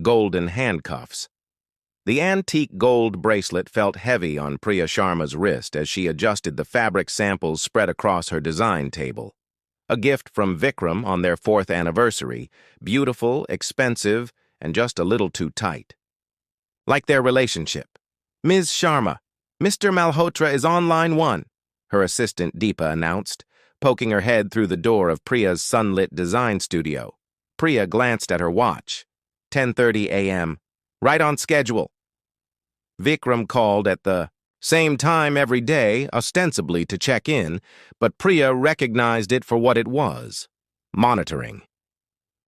golden handcuffs. The antique gold bracelet felt heavy on Priya Sharma's wrist as she adjusted the fabric samples spread across her design table. A gift from Vikram on their 4th anniversary, beautiful, expensive, and just a little too tight. Like their relationship. "Ms. Sharma, Mr. Malhotra is on line 1, her assistant Deepa announced, poking her head through the door of Priya's sunlit design studio. Priya glanced at her watch. 10:30 a.m. Right on schedule. Vikram called at the same time every day, ostensibly to check in, but Priya recognized it for what it was: monitoring.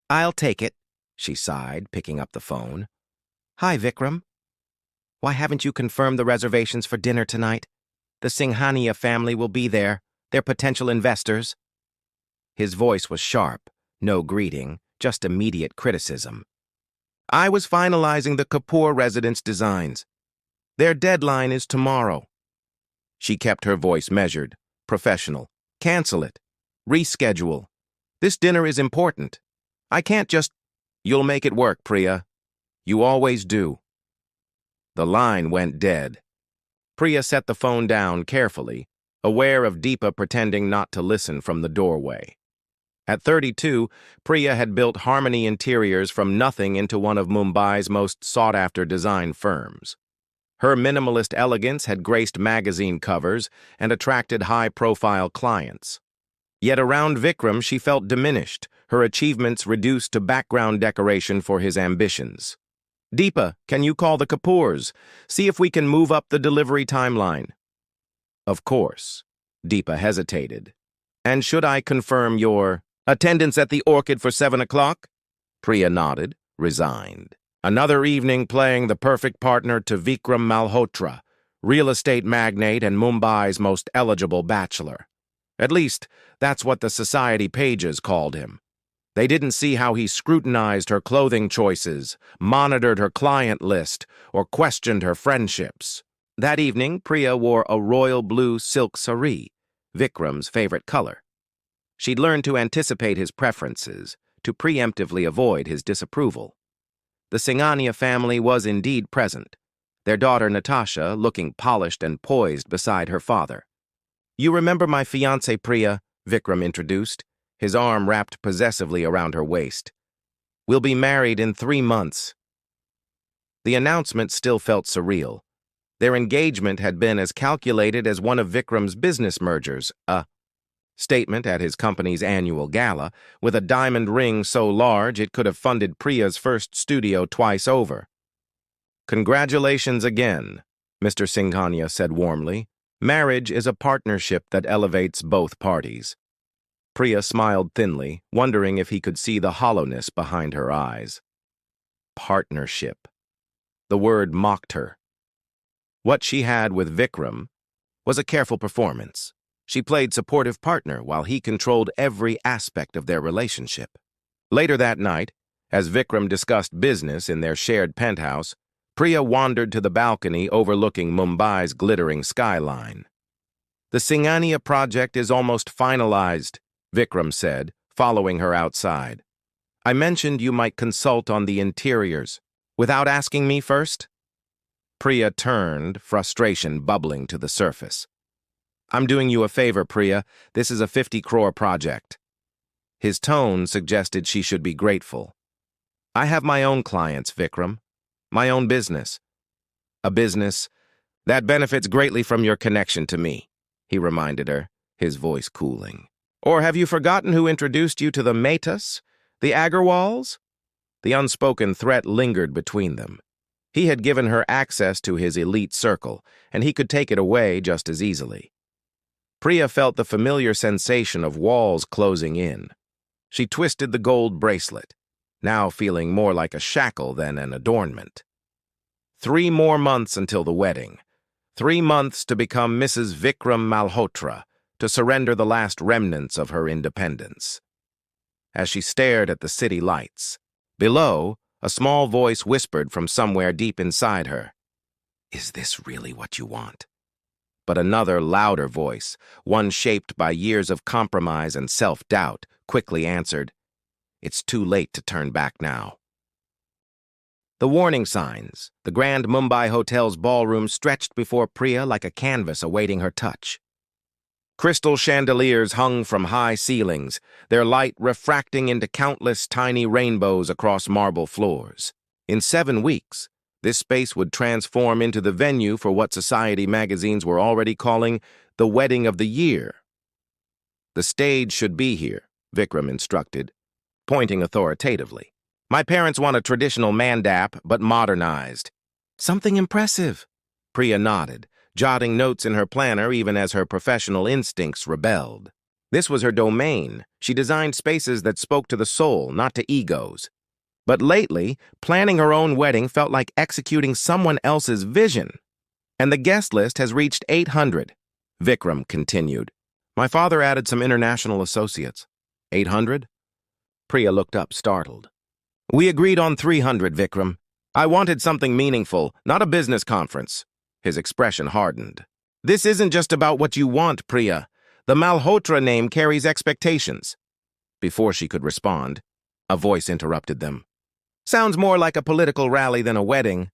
"I'll take it," she sighed, picking up the phone. "Hi, Vikram. Why haven't you confirmed the reservations for dinner tonight? The Singhania family will be there. They're potential investors." His voice was sharp, no greeting, just immediate criticism. "I was finalizing the Kapoor residence designs. Their deadline is tomorrow." She kept her voice measured, professional. "Cancel it. Reschedule. This dinner is important. I can't just—" "You'll make it work, Priya. You always do." The line went dead. Priya set the phone down carefully, aware of Deepa pretending not to listen from the doorway. At 32, Priya had built Harmony Interiors from nothing into one of Mumbai's most sought-after design firms. Her minimalist elegance had graced magazine covers and attracted high-profile clients. Yet around Vikram she felt diminished, her achievements reduced to background decoration for his ambitions. "Deepa, can you call the Kapoors? See if we can move up the delivery timeline." "Of course." Deepa hesitated. "And should I confirm your attendance at the Orchid for 7 o'clock? Priya nodded, resigned. Another evening playing the perfect partner to Vikram Malhotra, real estate magnate and Mumbai's most eligible bachelor. At least, that's what the society pages called him. They didn't see how he scrutinized her clothing choices, monitored her client list, or questioned her friendships. That evening, Priya wore a royal blue silk saree, Vikram's favorite color. She'd learned to anticipate his preferences, to preemptively avoid his disapproval. The Singhania family was indeed present, their daughter Natasha looking polished and poised beside her father. "You remember my fiancée, Priya," Vikram introduced, his arm wrapped possessively around her waist. "We'll be married in 3 months." The announcement still felt surreal. Their engagement had been as calculated as one of Vikram's business mergers, a statement at his company's annual gala, with a diamond ring so large it could have funded Priya's first studio twice over. "Congratulations again," Mr. Singhania said warmly. "Marriage is a partnership that elevates both parties." Priya smiled thinly, wondering if he could see the hollowness behind her eyes. Partnership. The word mocked her. What she had with Vikram was a careful performance. She played supportive partner while he controlled every aspect of their relationship. Later that night, as Vikram discussed business in their shared penthouse, Priya wandered to the balcony overlooking Mumbai's glittering skyline. "The Singhania project is almost finalized," Vikram said, following her outside. "I mentioned you might consult on the interiors. Without asking me first?" Priya turned, frustration bubbling to the surface. "I'm doing you a favor, Priya. This is a 50 crore project." His tone suggested she should be grateful. "I have my own clients, Vikram. My own business. A business that benefits greatly from your connection to me," he reminded her, his voice cooling. "Or have you forgotten who introduced you to the Mehtas, the Agarwals?" The unspoken threat lingered between them. He had given her access to his elite circle, and he could take it away just as easily. Priya felt the familiar sensation of walls closing in. She twisted the gold bracelet, now feeling more like a shackle than an adornment. 3 more months until the wedding. 3 months to become Mrs. Vikram Malhotra, to surrender the last remnants of her independence. As she stared at the city lights, below, a small voice whispered from somewhere deep inside her, "Is this really what you want?" But another, louder voice, one shaped by years of compromise and self-doubt, quickly answered, "It's too late to turn back now." The warning signs, the Grand Mumbai Hotel's ballroom stretched before Priya like a canvas awaiting her touch. Crystal chandeliers hung from high ceilings, their light refracting into countless tiny rainbows across marble floors. In 7 weeks, this space would transform into the venue for what society magazines were already calling the wedding of the year. "The stage should be here," Vikram instructed, pointing authoritatively. "My parents want a traditional mandap, but modernized." "Something impressive," Priya nodded, jotting notes in her planner even as her professional instincts rebelled. This was her domain. She designed spaces that spoke to the soul, not to egos. But lately, planning her own wedding felt like executing someone else's vision. "And the guest list has reached 800, Vikram continued. "My father added some international associates." 800? Priya looked up, startled. "We agreed on 300, Vikram. I wanted something meaningful, not a business conference." His expression hardened. "This isn't just about what you want, Priya. The Malhotra name carries expectations." Before she could respond, a voice interrupted them. "Sounds more like a political rally than a wedding."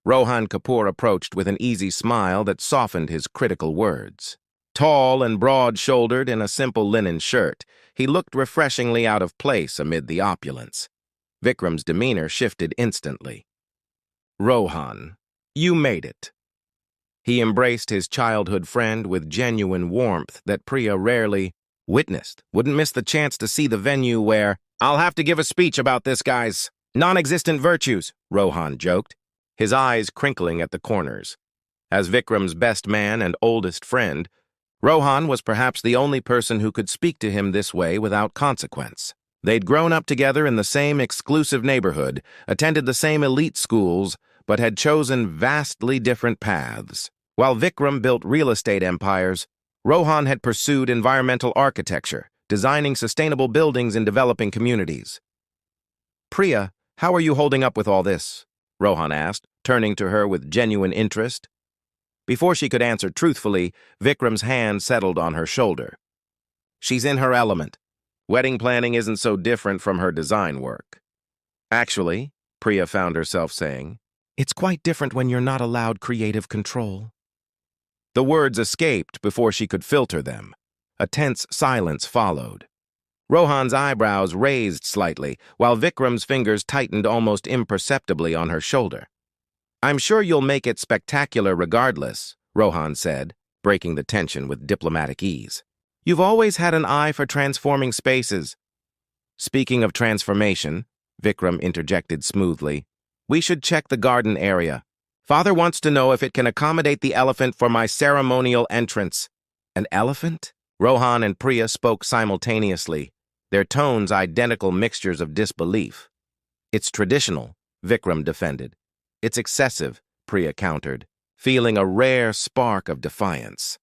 Rohan Kapoor approached with an easy smile that softened his critical words. Tall and broad-shouldered in a simple linen shirt, he looked refreshingly out of place amid the opulence. Vikram's demeanor shifted instantly. "Rohan, you made it." He embraced his childhood friend with genuine warmth that Priya rarely witnessed. Wouldn't miss the chance to see the venue where, "I'll have to give a speech about this guy's non-existent virtues," Rohan joked, his eyes crinkling at the corners. As Vikram's best man and oldest friend, Rohan was perhaps the only person who could speak to him this way without consequence. They'd grown up together in the same exclusive neighborhood, attended the same elite schools, but had chosen vastly different paths. While Vikram built real estate empires, Rohan had pursued environmental architecture, designing sustainable buildings in developing communities. "Priya, how are you holding up with all this?" Rohan asked, turning to her with genuine interest. Before she could answer truthfully, Vikram's hand settled on her shoulder. "She's in her element. Wedding planning isn't so different from her design work." "Actually," Priya found herself saying, "it's quite different when you're not allowed creative control." The words escaped before she could filter them. A tense silence followed. Rohan's eyebrows raised slightly, while Vikram's fingers tightened almost imperceptibly on her shoulder. "I'm sure you'll make it spectacular regardless," Rohan said, breaking the tension with diplomatic ease. "You've always had an eye for transforming spaces." "Speaking of transformation," Vikram interjected smoothly, "we should check the garden area. Father wants to know if it can accommodate the elephant for my ceremonial entrance." "An elephant?" Rohan and Priya spoke simultaneously, their tones identical mixtures of disbelief. "It's traditional," Vikram defended. "It's excessive," Priya countered, feeling a rare spark of defiance.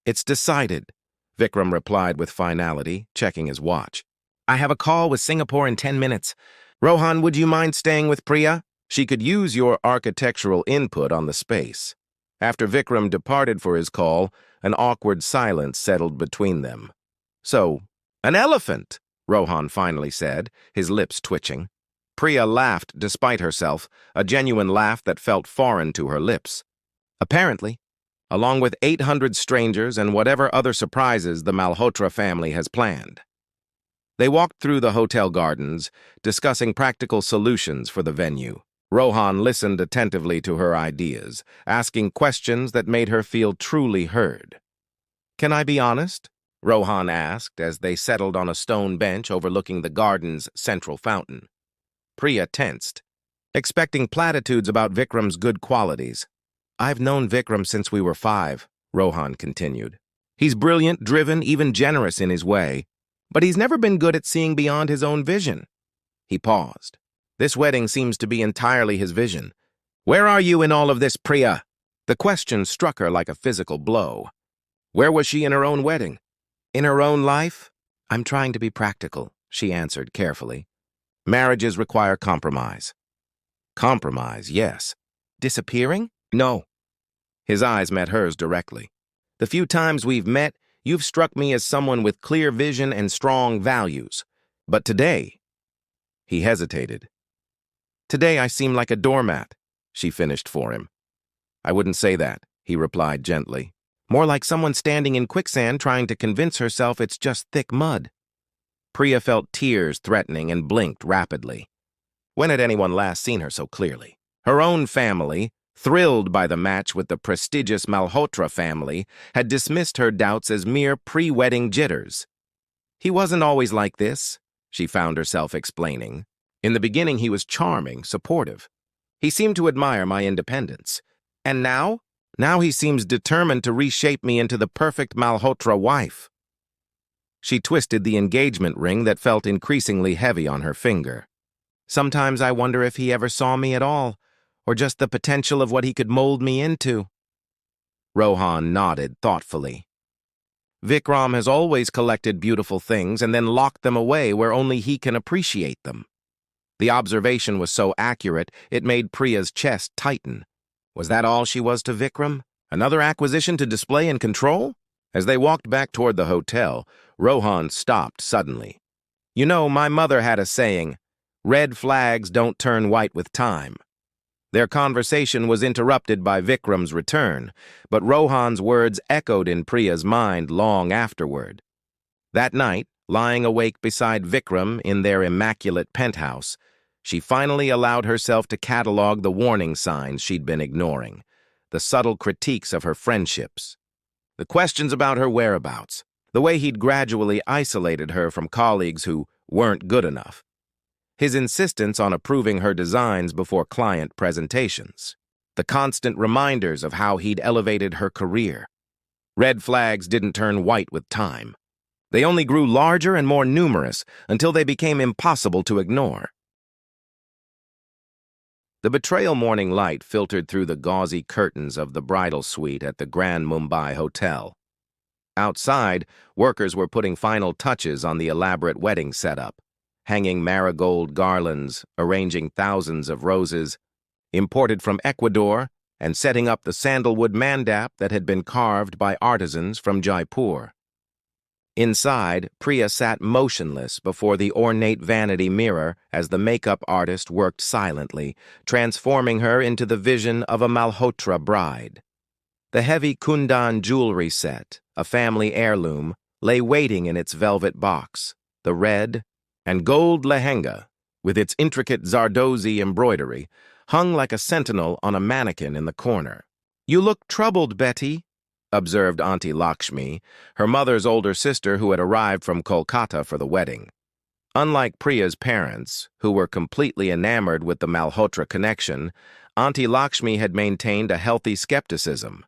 "It's decided," Vikram replied with finality, checking his watch. "I have a call with Singapore in 10 minutes. Rohan, would you mind staying with Priya? She could use your architectural input on the space." After Vikram departed for his call, an awkward silence settled between them. "So, an elephant," Rohan finally said, his lips twitching. Priya laughed despite herself, a genuine laugh that felt foreign to her lips. "Apparently, along with 800 strangers and whatever other surprises the Malhotra family has planned." They walked through the hotel gardens, discussing practical solutions for the venue. Rohan listened attentively to her ideas, asking questions that made her feel truly heard. "Can I be honest?" Rohan asked as they settled on a stone bench overlooking the garden's central fountain. Priya tensed, expecting platitudes about Vikram's good qualities. "I've known Vikram since we were 5, Rohan continued. "He's brilliant, driven, even generous in his way, but he's never been good at seeing beyond his own vision." He paused. "This wedding seems to be entirely his vision. Where are you in all of this, Priya?" The question struck her like a physical blow. Where was she in her own wedding? In her own life? "I'm trying to be practical," she answered carefully. "Marriages require compromise." "Compromise, yes. Disappearing?" "No." His eyes met hers directly. "The few times we've met, you've struck me as someone with clear vision and strong values. But today..." He hesitated. Today I seem like a doormat, she finished for him. I wouldn't say that, he replied gently. More like someone standing in quicksand trying to convince herself it's just thick mud. Priya felt tears threatening and blinked rapidly. When had anyone last seen her so clearly? Her own family, thrilled by the match with the prestigious Malhotra family, had dismissed her doubts as mere pre-wedding jitters. He wasn't always like this, she found herself explaining. In the beginning, he was charming, supportive. He seemed to admire my independence. And now? Now he seems determined to reshape me into the perfect Malhotra wife. She twisted the engagement ring that felt increasingly heavy on her finger. Sometimes I wonder if he ever saw me at all, or just the potential of what he could mold me into. Rohan nodded thoughtfully. Vikram has always collected beautiful things and then locked them away where only he can appreciate them. The observation was so accurate, it made Priya's chest tighten. Was that all she was to Vikram? Another acquisition to display and control? As they walked back toward the hotel, Rohan stopped suddenly. You know, my mother had a saying, red flags don't turn white with time. Their conversation was interrupted by Vikram's return, but Rohan's words echoed in Priya's mind long afterward. That night, lying awake beside Vikram in their immaculate penthouse, she finally allowed herself to catalog the warning signs she'd been ignoring, the subtle critiques of her friendships, the questions about her whereabouts, the way he'd gradually isolated her from colleagues who weren't good enough, his insistence on approving her designs before client presentations, the constant reminders of how he'd elevated her career. Red flags didn't turn white with time. They only grew larger and more numerous until they became impossible to ignore. The betrayal morning light filtered through the gauzy curtains of the bridal suite at the Grand Mumbai Hotel. Outside, workers were putting final touches on the elaborate wedding setup, hanging marigold garlands, arranging thousands of roses, imported from Ecuador, and setting up the sandalwood mandap that had been carved by artisans from Jaipur. Inside, Priya sat motionless before the ornate vanity mirror as the makeup artist worked silently, transforming her into the vision of a Malhotra bride. The heavy Kundan jewelry set, a family heirloom, lay waiting in its velvet box. The red and gold lehenga, with its intricate Zardozi embroidery, hung like a sentinel on a mannequin in the corner. "You look troubled, Betty," observed Auntie Lakshmi, her mother's older sister who had arrived from Kolkata for the wedding. Unlike Priya's parents, who were completely enamored with the Malhotra connection, Auntie Lakshmi had maintained a healthy skepticism.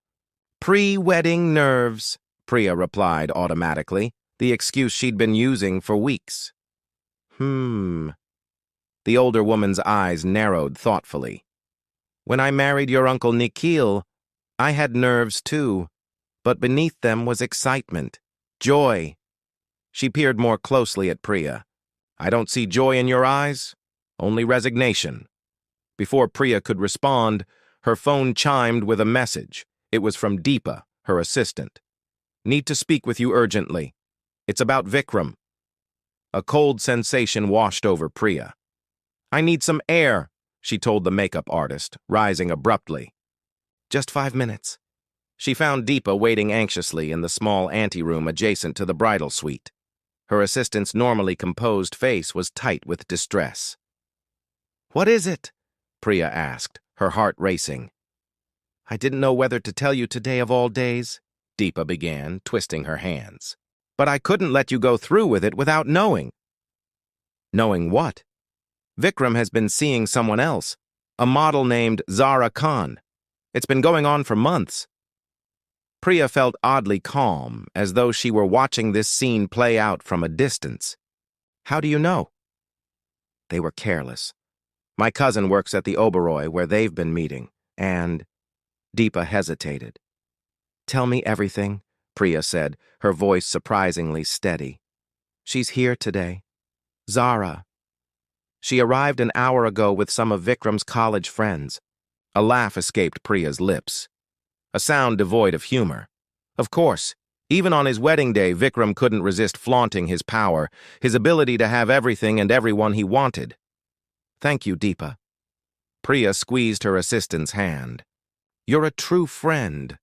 "Pre-wedding nerves," Priya replied automatically, the excuse she'd been using for weeks. The older woman's eyes narrowed thoughtfully. "When I married your Uncle Nikhil, I had nerves too. But beneath them was excitement, joy." She peered more closely at Priya. "I don't see joy in your eyes, only resignation." Before Priya could respond, her phone chimed with a message. It was from Deepa, her assistant. "Need to speak with you urgently. It's about Vikram." A cold sensation washed over Priya. "I need some air," she told the makeup artist, rising abruptly. "Just 5 minutes." She found Deepa waiting anxiously in the small anteroom adjacent to the bridal suite. Her assistant's normally composed face was tight with distress. "What is it?" Priya asked, her heart racing. "I didn't know whether to tell you today of all days," Deepa began, twisting her hands. "But I couldn't let you go through with it without knowing." "Knowing what?" "Vikram has been seeing someone else, a model named Zara Khan. It's been going on for months." Priya felt oddly calm, as though she were watching this scene play out from a distance. "How do you know?" "They were careless. My cousin works at the Oberoi where they've been meeting, and—" Deepa hesitated. "Tell me everything," Priya said, her voice surprisingly steady. "She's here today. Zara. She arrived an hour ago with some of Vikram's college friends." A laugh escaped Priya's lips. A sound devoid of humor. Of course, even on his wedding day, Vikram couldn't resist flaunting his power, his ability to have everything and everyone he wanted. "Thank you, Deepa. Priya squeezed her assistant's hand. "You're a true friend."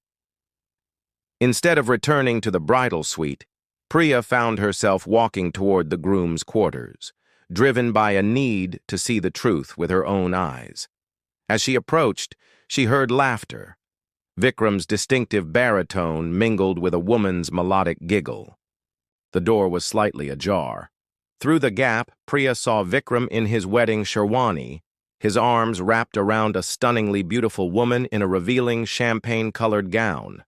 Instead of returning to the bridal suite, Priya found herself walking toward the groom's quarters, driven by a need to see the truth with her own eyes. As she approached, she heard laughter. Vikram's distinctive baritone mingled with a woman's melodic giggle. The door was slightly ajar. Through the gap, Priya saw Vikram in his wedding sherwani, his arms wrapped around a stunningly beautiful woman in a revealing champagne-colored gown.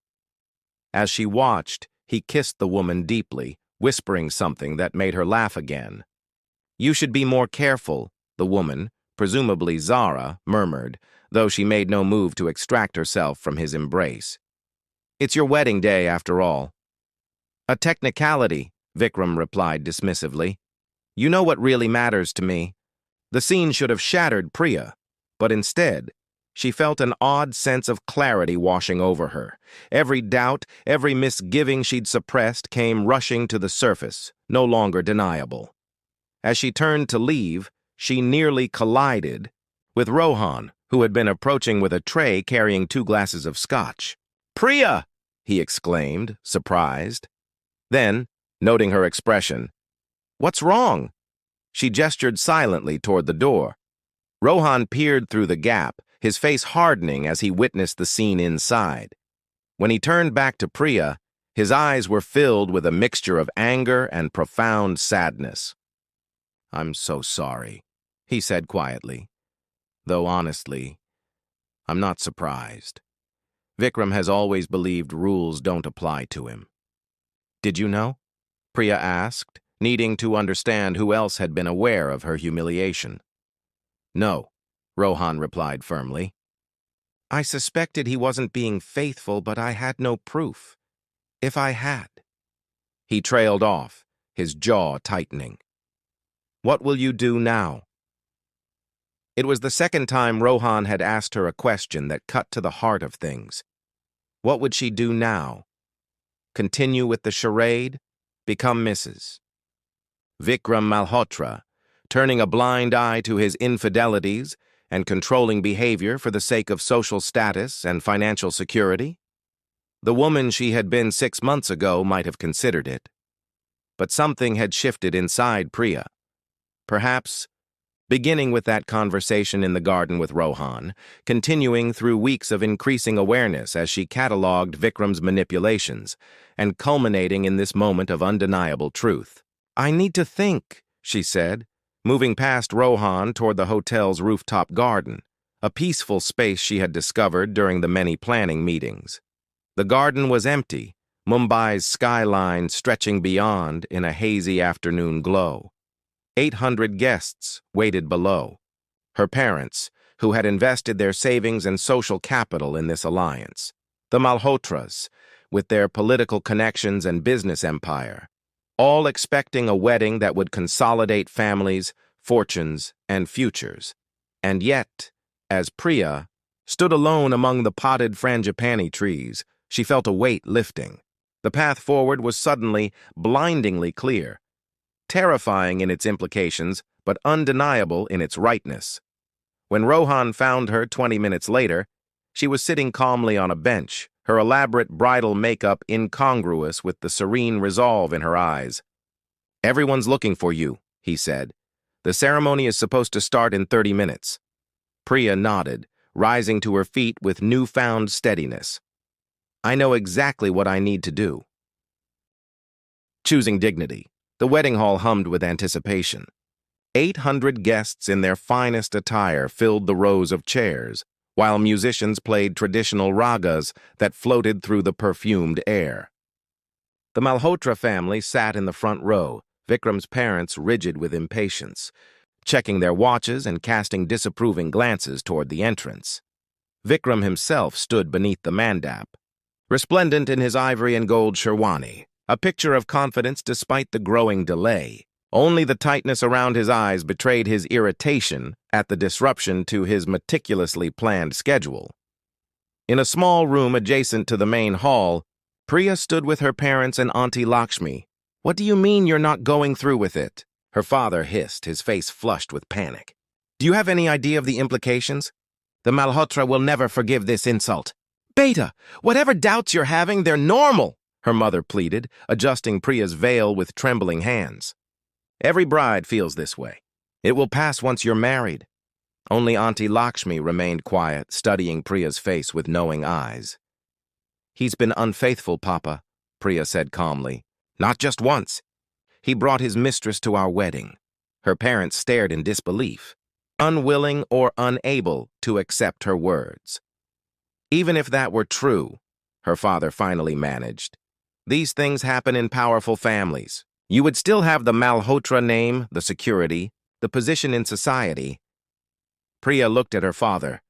As she watched, he kissed the woman deeply, whispering something that made her laugh again. "You should be more careful," the woman, presumably Zara, murmured, though she made no move to extract herself from his embrace. "It's your wedding day, after all." "A technicality," Vikram replied dismissively. "You know what really matters to me." The scene should have shattered Priya, but instead, she felt an odd sense of clarity washing over her. Every doubt, every misgiving she'd suppressed came rushing to the surface, no longer deniable. As she turned to leave, she nearly collided with Rohan, who had been approaching with a tray carrying 2 glasses of scotch. "Priya!" he exclaimed, surprised. Then, noting her expression, "What's wrong?" She gestured silently toward the door. Rohan peered through the gap, his face hardening as he witnessed the scene inside. When he turned back to Priya, his eyes were filled with a mixture of anger and profound sadness. "I'm so sorry," he said quietly. "Though honestly, I'm not surprised. Vikram has always believed rules don't apply to him." "Did you know?" Priya asked, needing to understand who else had been aware of her humiliation. "No," Rohan replied firmly. "I suspected he wasn't being faithful, but I had no proof. If I had." He trailed off, his jaw tightening. "What will you do now?" It was the second time Rohan had asked her a question that cut to the heart of things. What would she do now? Continue with the charade? Become Mrs. Vikram Malhotra, turning a blind eye to his infidelities and controlling behavior for the sake of social status and financial security? The woman she had been 6 months ago might have considered it. But something had shifted inside Priya. Perhaps, beginning with that conversation in the garden with Rohan, continuing through weeks of increasing awareness as she catalogued Vikram's manipulations, and culminating in this moment of undeniable truth. "I need to think," she said, moving past Rohan toward the hotel's rooftop garden, a peaceful space she had discovered during the many planning meetings. The garden was empty, Mumbai's skyline stretching beyond in a hazy afternoon glow. 800 guests waited below. Her parents, who had invested their savings and social capital in this alliance. The Malhotras, with their political connections and business empire, all expecting a wedding that would consolidate families, fortunes, and futures. And yet, as Priya stood alone among the potted frangipani trees, she felt a weight lifting. The path forward was suddenly, blindingly clear. Terrifying in its implications, but undeniable in its rightness. When Rohan found her 20 minutes later, she was sitting calmly on a bench, her elaborate bridal makeup incongruous with the serene resolve in her eyes. "Everyone's looking for you," he said. "The ceremony is supposed to start in 30 minutes. Priya nodded, rising to her feet with newfound steadiness. "I know exactly what I need to do." Choosing dignity, the wedding hall hummed with anticipation. 800 guests in their finest attire filled the rows of chairs, while musicians played traditional ragas that floated through the perfumed air. The Malhotra family sat in the front row, Vikram's parents rigid with impatience, checking their watches and casting disapproving glances toward the entrance. Vikram himself stood beneath the mandap, resplendent in his ivory and gold sherwani, a picture of confidence despite the growing delay. Only the tightness around his eyes betrayed his irritation at the disruption to his meticulously planned schedule. In a small room adjacent to the main hall, Priya stood with her parents and Auntie Lakshmi. "What do you mean you're not going through with it?" her father hissed, his face flushed with panic. "Do you have any idea of the implications? The Malhotra will never forgive this insult. Beta, whatever doubts you're having, they're normal, her mother pleaded, adjusting Priya's veil with trembling hands. Every bride feels this way. It will pass once you're married. Only Auntie Lakshmi remained quiet, studying Priya's face with knowing eyes. He's been unfaithful, Papa, Priya said calmly. Not just once. He brought his mistress to our wedding. Her parents stared in disbelief, unwilling or unable to accept her words. Even if that were true, her father finally managed. These things happen in powerful families. You would still have the Malhotra name, the security, the position in society. Priya looked at her father,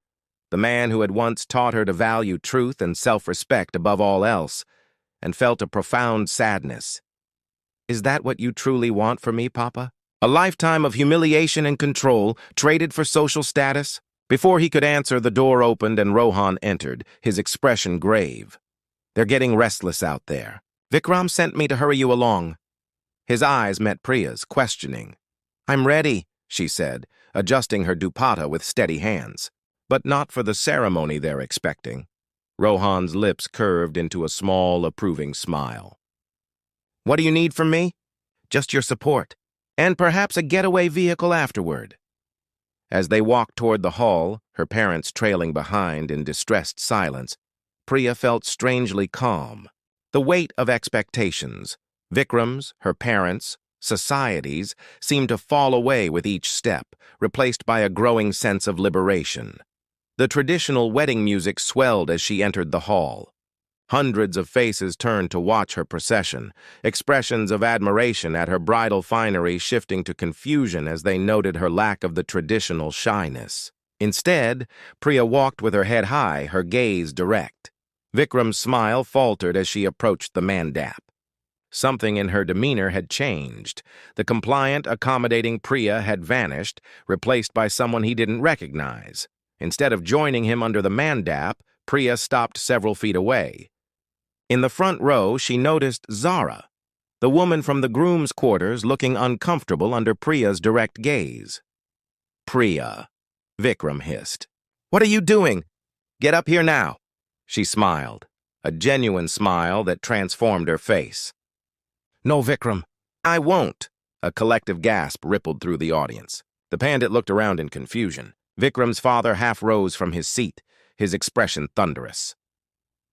the man who had once taught her to value truth and self-respect above all else, and felt a profound sadness. Is that what you truly want for me, Papa? A lifetime of humiliation and control, traded for social status? Before he could answer, the door opened and Rohan entered, his expression grave. They're getting restless out there. Vikram sent me to hurry you along. His eyes met Priya's, questioning. I'm ready, she said, adjusting her dupatta with steady hands. But not for the ceremony they're expecting. Rohan's lips curved into a small, approving smile. What do you need from me? Just your support, and perhaps a getaway vehicle afterward. As they walked toward the hall, her parents trailing behind in distressed silence, Priya felt strangely calm. The weight of expectations, Vikram's, her parents', society's, seemed to fall away with each step, replaced by a growing sense of liberation. The traditional wedding music swelled as she entered the hall. Hundreds of faces turned to watch her procession, expressions of admiration at her bridal finery shifting to confusion as they noted her lack of the traditional shyness. Instead, Priya walked with her head high, her gaze direct. Vikram's smile faltered as she approached the mandap. Something in her demeanor had changed. The compliant, accommodating Priya had vanished, replaced by someone he didn't recognize. Instead of joining him under the mandap, Priya stopped several feet away. In the front row, she noticed Zara, the woman from the groom's quarters, looking uncomfortable under Priya's direct gaze. Priya, Vikram hissed. What are you doing? Get up here now. She smiled, a genuine smile that transformed her face. No, Vikram, I won't. A collective gasp rippled through the audience. The pandit looked around in confusion. Vikram's father half rose from his seat, his expression thunderous.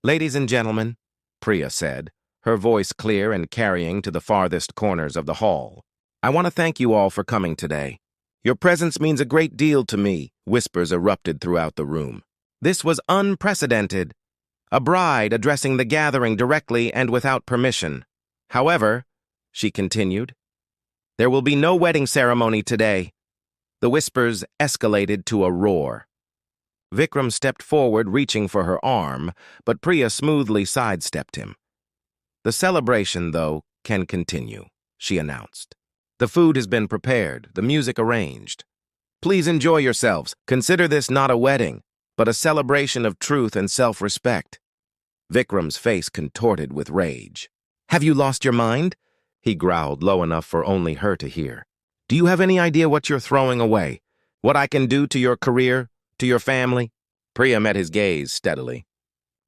Ladies and gentlemen, Priya said, her voice clear and carrying to the farthest corners of the hall. I want to thank you all for coming today. Your presence means a great deal to me, whispers erupted throughout the room. This was unprecedented. A bride addressing the gathering directly and without permission. However, she continued, there will be no wedding ceremony today. The whispers escalated to a roar. Vikram stepped forward, reaching for her arm, but Priya smoothly sidestepped him. The celebration, though, can continue, she announced. The food has been prepared, the music arranged. Please enjoy yourselves. Consider this not a wedding, but a celebration of truth and self-respect. Vikram's face contorted with rage. Have you lost your mind? He growled low enough for only her to hear. Do you have any idea what you're throwing away? What I can do to your career, to your family? Priya met his gaze steadily.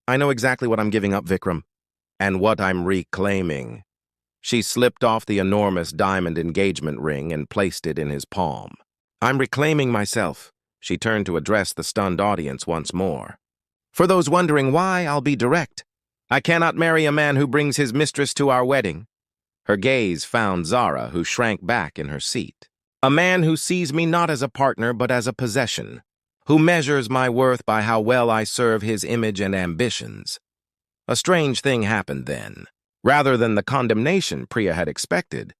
I know exactly what I'm giving up, Vikram, and what I'm reclaiming. She slipped off the enormous diamond engagement ring and placed it in his palm. I'm reclaiming myself. She turned to address the stunned audience once more. For those wondering why, I'll be direct. I cannot marry a man who brings his mistress to our wedding. Her gaze found Zara, who shrank back in her seat. A man who sees me not as a partner but as a possession, who measures my worth by how well I serve his image and ambitions. A strange thing happened then. Rather than the condemnation Priya had expected,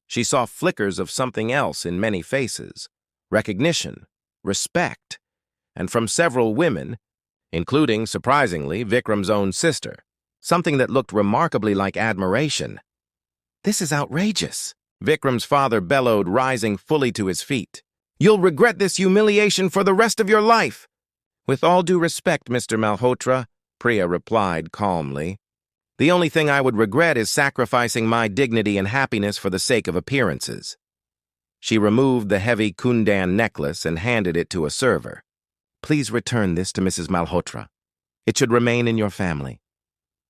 she saw flickers of something else in many faces. Recognition, respect, and from several women, including, surprisingly, Vikram's own sister, something that looked remarkably like admiration. This is outrageous, Vikram's father bellowed, rising fully to his feet. You'll regret this humiliation for the rest of your life. With all due respect, Mr. Malhotra, Priya replied calmly. The only thing I would regret is sacrificing my dignity and happiness for the sake of appearances. She removed the heavy kundan necklace and handed it to a server. Please return this to Mrs. Malhotra. It should remain in your family."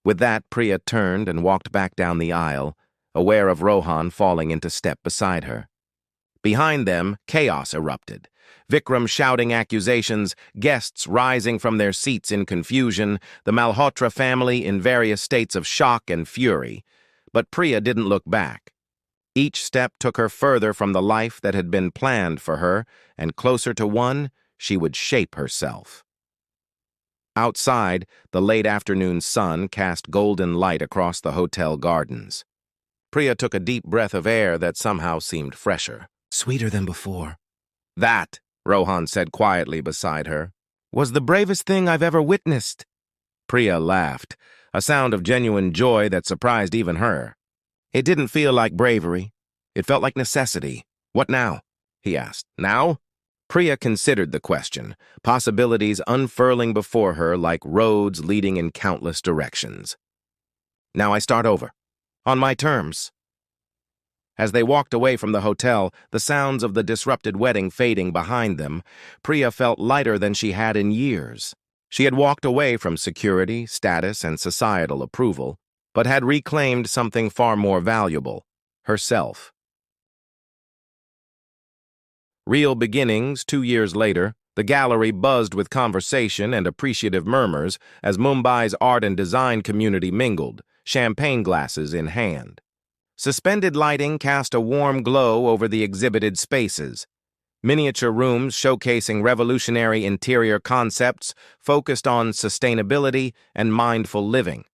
With that, Priya turned and walked back down the aisle, aware of Rohan falling into step beside her. Behind them, chaos erupted. Vikram shouting accusations, guests rising from their seats in confusion, the Malhotra family in various states of shock and fury. But Priya didn't look back. Each step took her further from the life that had been planned for her, and closer to one she would shape herself. Outside, the late afternoon sun cast golden light across the hotel gardens. Priya took a deep breath of air that somehow seemed fresher. "Sweeter than before." "That," Rohan said quietly beside her, "was the bravest thing I've ever witnessed." Priya laughed, a sound of genuine joy that surprised even her. It didn't feel like bravery. It felt like necessity. "What now?" he asked. "Now?" Priya considered the question, possibilities unfurling before her like roads leading in countless directions. "Now I start over. On my terms." As they walked away from the hotel, the sounds of the disrupted wedding fading behind them, Priya felt lighter than she had in years. She had walked away from security, status, and societal approval, but had reclaimed something far more valuable: herself. Real beginnings, 2 years later, the gallery buzzed with conversation and appreciative murmurs as Mumbai's art and design community mingled, champagne glasses in hand. Suspended lighting cast a warm glow over the exhibited spaces. Miniature rooms showcasing revolutionary interior concepts focused on sustainability and mindful living.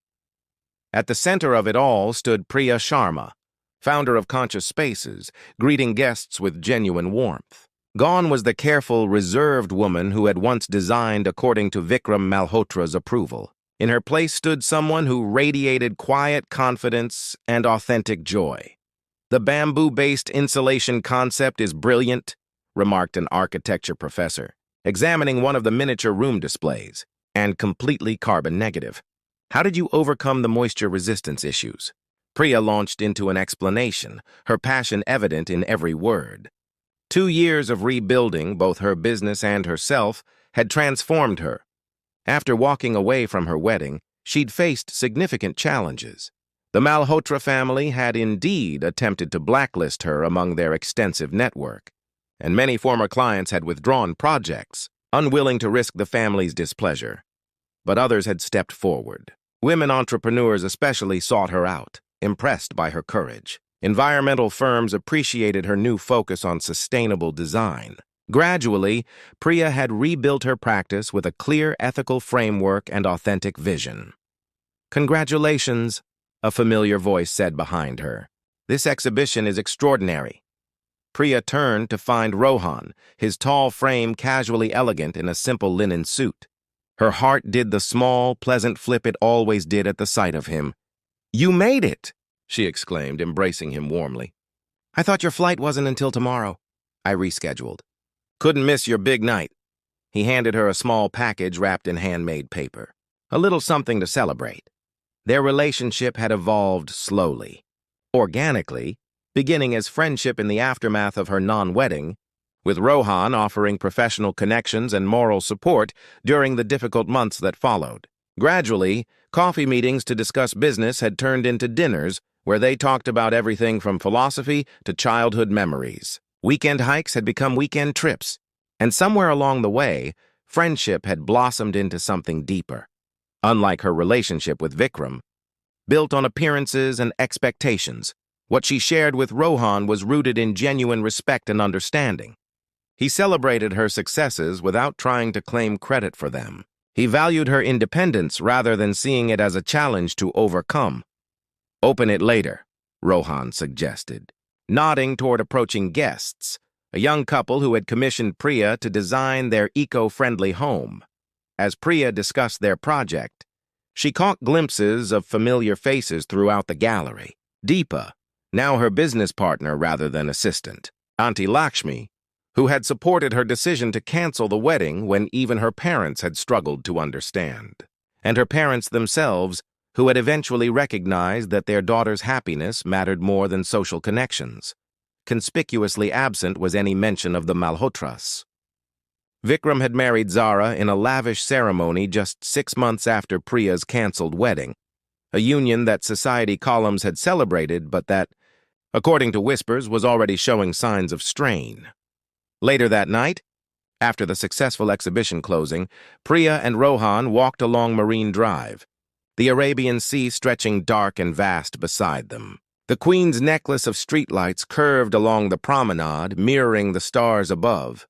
At the center of it all stood Priya Sharma, founder of Conscious Spaces, greeting guests with genuine warmth. Gone was the careful, reserved woman who had once designed according to Vikram Malhotra's approval. In her place stood someone who radiated quiet confidence and authentic joy. "The bamboo-based insulation concept is brilliant," remarked an architecture professor, examining one of the miniature room displays, "and completely carbon negative. How did you overcome the moisture resistance issues?" Priya launched into an explanation, her passion evident in every word. 2 years of rebuilding both her business and herself had transformed her. After walking away from her wedding, she'd faced significant challenges. The Malhotra family had indeed attempted to blacklist her among their extensive network, and many former clients had withdrawn projects, unwilling to risk the family's displeasure. But others had stepped forward. Women entrepreneurs especially sought her out, impressed by her courage. Environmental firms appreciated her new focus on sustainable design. Gradually, Priya had rebuilt her practice with a clear ethical framework and authentic vision. "Congratulations," a familiar voice said behind her. "This exhibition is extraordinary." Priya turned to find Rohan, his tall frame casually elegant in a simple linen suit. Her heart did the small, pleasant flip it always did at the sight of him. "You made it!" she exclaimed, embracing him warmly. "I thought your flight wasn't until tomorrow." "I rescheduled." "Couldn't miss your big night." He handed her a small package wrapped in handmade paper. A little something to celebrate. Their relationship had evolved slowly, organically, beginning as friendship in the aftermath of her non-wedding, with Rohan offering professional connections and moral support during the difficult months that followed. Gradually, coffee meetings to discuss business had turned into dinners where they talked about everything from philosophy to childhood memories. Weekend hikes had become weekend trips, and somewhere along the way, friendship had blossomed into something deeper. Unlike her relationship with Vikram, built on appearances and expectations, what she shared with Rohan was rooted in genuine respect and understanding. He celebrated her successes without trying to claim credit for them. He valued her independence rather than seeing it as a challenge to overcome. "Open it later," Rohan suggested, nodding toward approaching guests, a young couple who had commissioned Priya to design their eco-friendly home. As Priya discussed their project, she caught glimpses of familiar faces throughout the gallery. Deepa, now her business partner rather than assistant. Auntie Lakshmi, who had supported her decision to cancel the wedding when even her parents had struggled to understand. And her parents themselves, who had eventually recognized that their daughter's happiness mattered more than social connections. Conspicuously absent was any mention of the Malhotras. Vikram had married Zara in a lavish ceremony just 6 months after Priya's cancelled wedding, a union that society columns had celebrated but that, according to whispers, was already showing signs of strain. Later that night, after the successful exhibition closing, Priya and Rohan walked along Marine Drive, the Arabian Sea stretching dark and vast beside them. The Queen's necklace of streetlights curved along the promenade, mirroring the stars above.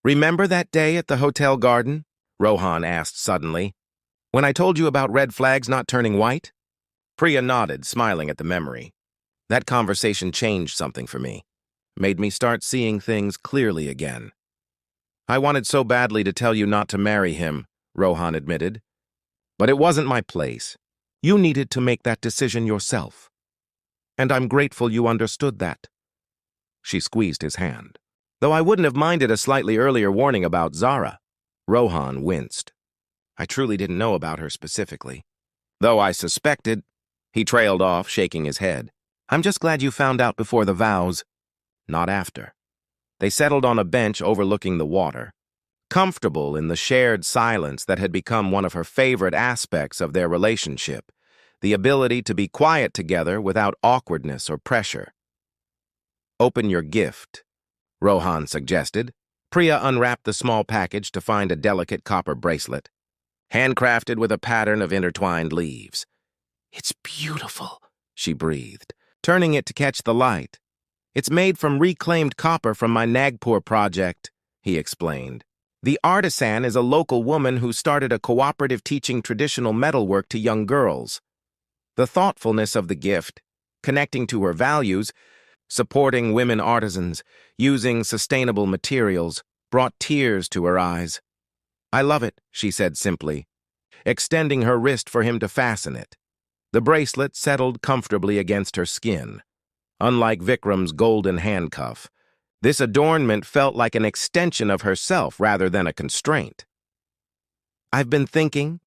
"Remember that day at the hotel garden?" Rohan asked suddenly. "When I told you about red flags not turning white?" Priya nodded, smiling at the memory. "That conversation changed something for me, made me start seeing things clearly again." "I wanted so badly to tell you not to marry him," Rohan admitted. "But it wasn't my place. You needed to make that decision yourself. And I'm grateful you understood that." She squeezed his hand. "Though I wouldn't have minded a slightly earlier warning about Zara." Rohan winced. "I truly didn't know about her specifically. Though I suspected," he trailed off, shaking his head. "I'm just glad you found out before the vows." Not after. They settled on a bench overlooking the water, comfortable in the shared silence that had become one of her favorite aspects of their relationship, the ability to be quiet together without awkwardness or pressure. "Open your gift," Rohan suggested. Priya unwrapped the small package to find a delicate copper bracelet, handcrafted with a pattern of intertwined leaves. "It's beautiful," she breathed, turning it to catch the light. "It's made from reclaimed copper from my Nagpur project," he explained. "The artisan is a local woman who started a cooperative teaching traditional metalwork to young girls. The thoughtfulness of the gift, connecting to her values, supporting women artisans, using sustainable materials, brought tears to her eyes. "I love it," she said simply, extending her wrist for him to fasten it. The bracelet settled comfortably against her skin. Unlike Vikram's golden handcuff, this adornment felt like an extension of herself rather than a constraint. "I've been thinking,"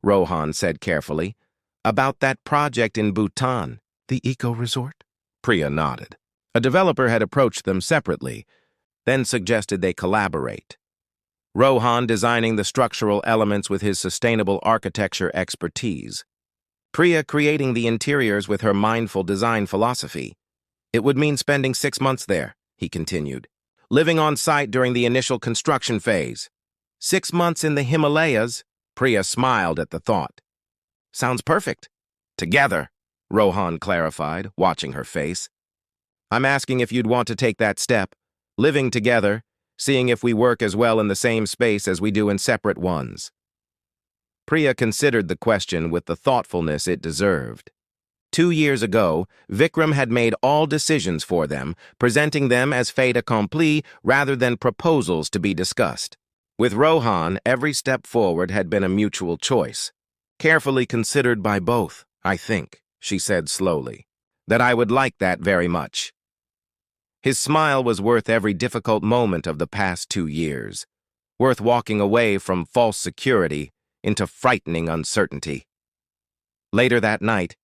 Rohan said carefully, "about that project in Bhutan." "The eco-resort?" Priya nodded. A developer had approached them separately, then suggested they collaborate. Rohan designing the structural elements with his sustainable architecture expertise. Priya creating the interiors with her mindful design philosophy. "It would mean spending 6 months there," he continued, "living on site during the initial construction phase. 6 months in the Himalayas." Priya smiled at the thought. "Sounds perfect." "Together," Rohan clarified, watching her face. "I'm asking if you'd want to take that step, living together, seeing if we work as well in the same space as we do in separate ones." Priya considered the question with the thoughtfulness it deserved. 2 years ago, Vikram had made all decisions for them, presenting them as fait accompli rather than proposals to be discussed. With Rohan, every step forward had been a mutual choice, carefully considered by both. "I think," she said slowly, "that I would like that very much." His smile was worth every difficult moment of the past 2 years, worth walking away from false security into frightening uncertainty. Later that night,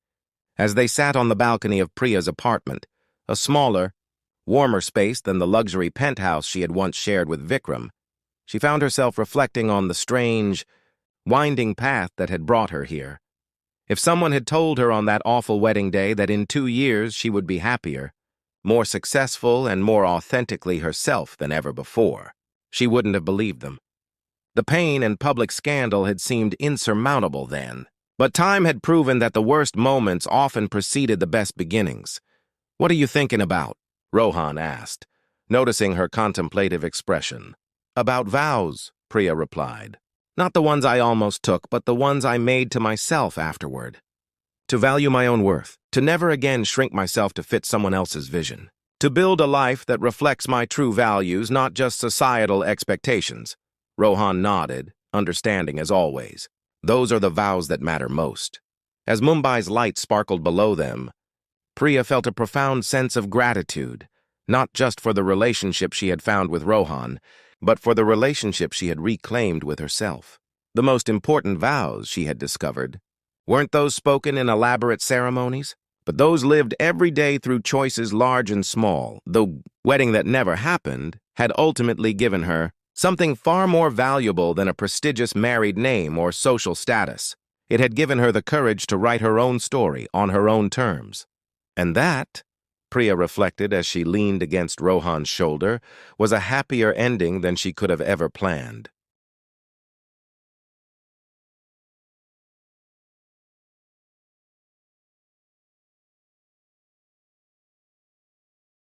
as they sat on the balcony of Priya's apartment, a smaller, warmer space than the luxury penthouse she had once shared with Vikram, she found herself reflecting on the strange, winding path that had brought her here. If someone had told her on that awful wedding day that in 2 years she would be happier, more successful and more authentically herself than ever before, she wouldn't have believed them. The pain and public scandal had seemed insurmountable then, but time had proven that the worst moments often preceded the best beginnings. "What are you thinking about?" Rohan asked, noticing her contemplative expression. "About vows," Priya replied. "Not the ones I almost took, but the ones I made to myself afterward. To value my own worth, to never again shrink myself to fit someone else's vision. To build a life that reflects my true values, not just societal expectations." Rohan nodded, understanding as always. "Those are the vows that matter most." As Mumbai's light sparkled below them, Priya felt a profound sense of gratitude, not just for the relationship she had found with Rohan, but for the relationship she had reclaimed with herself. The most important vows, she had discovered, weren't those spoken in elaborate ceremonies, but those lived every day through choices large and small. The wedding that never happened had ultimately given her something far more valuable than a prestigious married name or social status. It had given her the courage to write her own story on her own terms. And that, Priya reflected as she leaned against Rohan's shoulder, was a happier ending than she could have ever planned.